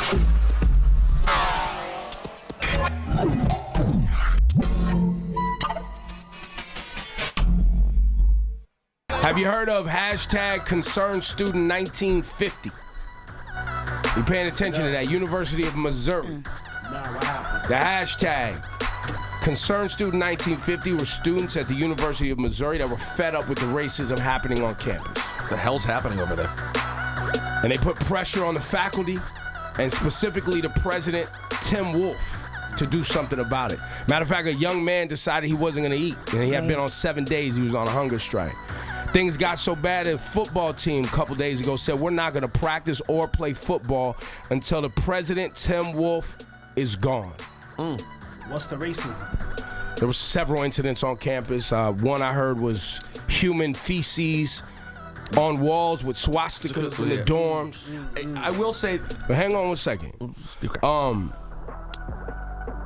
Have you heard of hashtag Concerned Student 1950? You paying attention to that? University of Missouri. No, what happened? The hashtag Concerned Student 1950 were students at the University of Missouri that were fed up with the racism happening on campus. The hell's happening over there? And they put pressure on the faculty and specifically the president, Tim Wolfe, to do something about it. Matter of fact, a young man decided he wasn't going to eat, and he had been on 7 days. He was on a hunger strike. Things got so bad that a football team a couple days ago said we're not going to practice or play football until the president, Tim Wolfe, is gone. What's the racism? There were several incidents on campus. One I heard was human feces on walls with swastikas in the dorms. I will say... But hang on one second.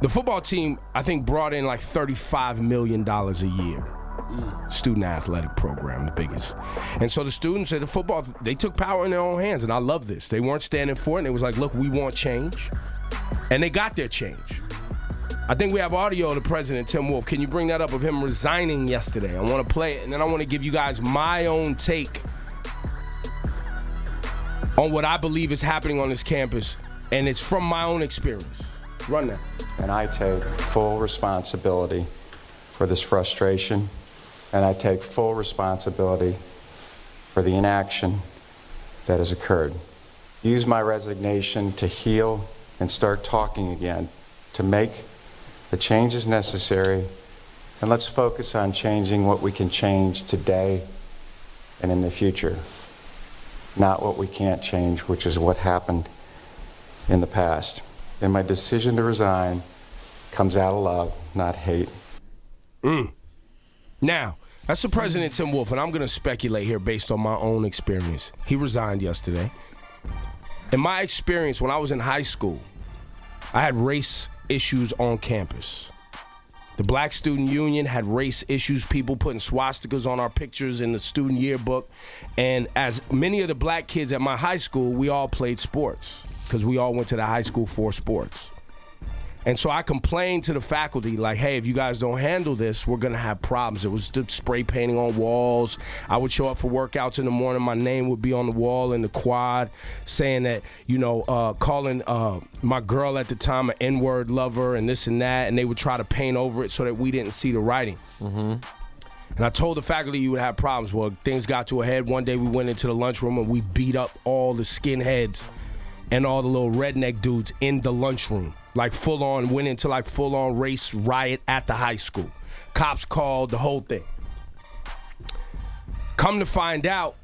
The football team, I think, brought in like $35 million a year. Student athletic program, the biggest. And so the students at the football, they took power in their own hands, and I love this. They weren't standing for it, and it was like, look, we want change. And they got their change. I think we have audio of the president, Tim Wolfe. Can you bring that up of him resigning yesterday? I want to play it, and then I want to give you guys my own take on what I believe is happening on this campus, and it's from my own experience. Run that. And I take full responsibility for this frustration, and I take full responsibility for the inaction that has occurred. Use my resignation to heal and start talking again, to make the changes necessary, and let's focus on changing what we can change today and in the future, not what we can't change, which is what happened in the past. And my decision to resign comes out of love, not hate. Now, that's the president, Tim Wolfe, and I'm going to speculate here based on my own experience. He resigned yesterday. In my experience, when I was in high school, I had race issues on campus. The Black Student Union had race issues, people putting swastikas on our pictures in the student yearbook. And as many of the black kids at my high school, we all played sports because we all went to the high school for sports. And so I complained to the faculty, like, hey, if you guys don't handle this, we're going to have problems. It was the spray painting on walls. I would show up for workouts in the morning. My name would be on the wall in the quad saying that, calling my girl at the time an N-word lover and this and that. And they would try to paint over it so that we didn't see the writing. And I told the faculty you would have problems. Well, things got to a head. One day we went into the lunchroom and we beat up all the skinheads and all the little redneck dudes in the lunchroom. Like went into full-on race riot at the high school. Cops called, the whole thing. Come to find out,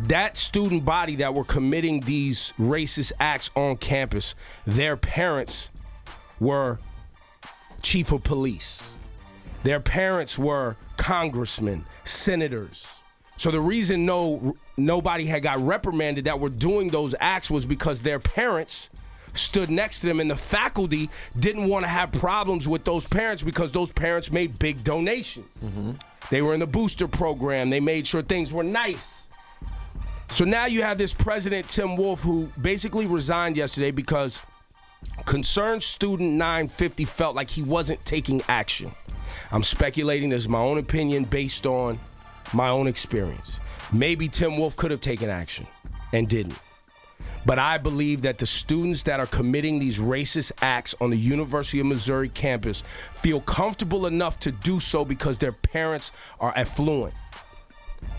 that student body that were committing these racist acts on campus, their parents were chief of police. Their parents were congressmen, senators. So the reason nobody had got reprimanded that were doing those acts was because their parents stood next to them, and the faculty didn't want to have problems with those parents because those parents made big donations. They were in the booster program. They made sure things were nice. So now you have this president, Tim Wolfe, who basically resigned yesterday because Concerned Student 950 felt like he wasn't taking action. I'm speculating. This is my own opinion based on my own experience. Maybe Tim Wolfe could have taken action and didn't. But I believe that the students that are committing these racist acts on the University of Missouri campus feel comfortable enough to do so because their parents are affluent.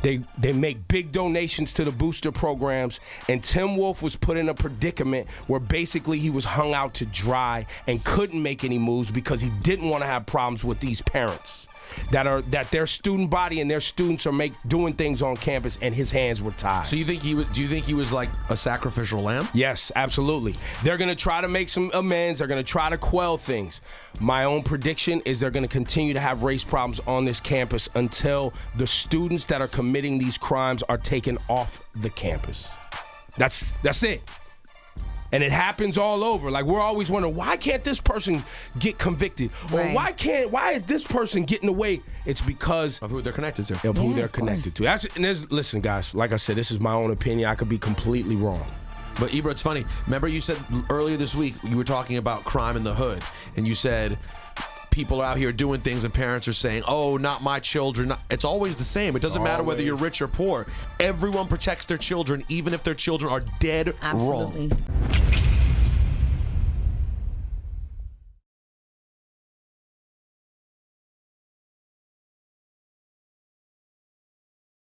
They make big donations to the booster programs, and Tim Wolfe was put in a predicament where basically he was hung out to dry and couldn't make any moves because he didn't want to have problems with these parents that their student body and their students are doing things on campus, and his hands were tied. So do you think he was like a sacrificial lamb? Yes, absolutely. They're going to try to make some amends. They're going to try to quell things. My own prediction is they're going to continue to have race problems on this campus until the students that are committing these crimes are taken off the campus. That's it. And it happens all over. Like, we're always wondering, why can't this person get convicted? Or why is this person getting away? It's because of who they're connected to. Of who they're connected to. Listen, guys, like I said, this is my own opinion. I could be completely wrong. But Ebro, it's funny. Remember you said earlier this week you were talking about crime in the hood, and you said people are out here doing things and parents are saying, oh, not my children. It's always the same. It doesn't matter whether you're rich or poor. Everyone protects their children, even if their children are dead wrong. Absolutely.